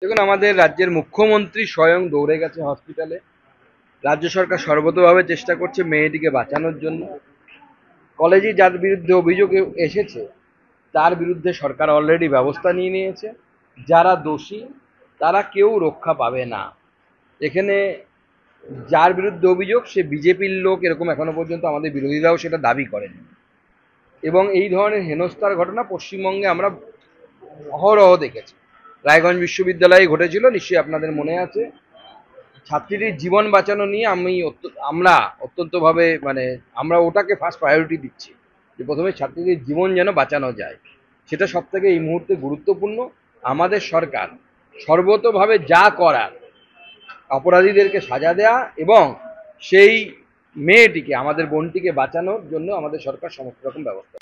দেখুন, আমাদের রাজ্যের মুখ্যমন্ত্রী স্বয়ং দৌড়ে গেছে হসপিটালে। রাজ্য সরকার সর্বতোভাবে চেষ্টা করছে মেয়েটিকে বাঁচানোর জন্য। কলেজে যার বিরুদ্ধে অভিযোগ এসেছে তার বিরুদ্ধে সরকার অলরেডি ব্যবস্থা নিয়ে নিয়েছে। যারা দোষী তারা কেউ রক্ষা পাবে না। এখানে যার বিরুদ্ধে অভিযোগ সে বিজেপির লোক, এরকম এখনো পর্যন্ত আমাদের বিরোধীরাও সেটা দাবি করেন। এবং এই ধরনের হেনস্থার ঘটনা পশ্চিমবঙ্গে আমরা অহরহ দেখেছি। রায়গঞ্জ বিশ্ববিদ্যালয়ে ঘটেছিল, নিশ্চয়ই আপনাদের মনে আছে। ছাত্রীটির জীবন বাঁচানো নিয়ে আমরা অত্যন্তভাবে আমরা ওটাকে ফার্স্ট প্রায়োরিটি দিচ্ছি, যে প্রথমে ছাত্রীদের জীবন যেন বাঁচানো যায়। সেটা সব থেকে এই মুহূর্তে গুরুত্বপূর্ণ। আমাদের সরকার সর্বতোভাবে যা করার, অপরাধীদেরকে সাজা দেয়া এবং সেই মেয়েটিকে, আমাদের বোনটিকে বাঁচানোর জন্য আমাদের সরকার সমস্ত রকম ব্যবস্থা।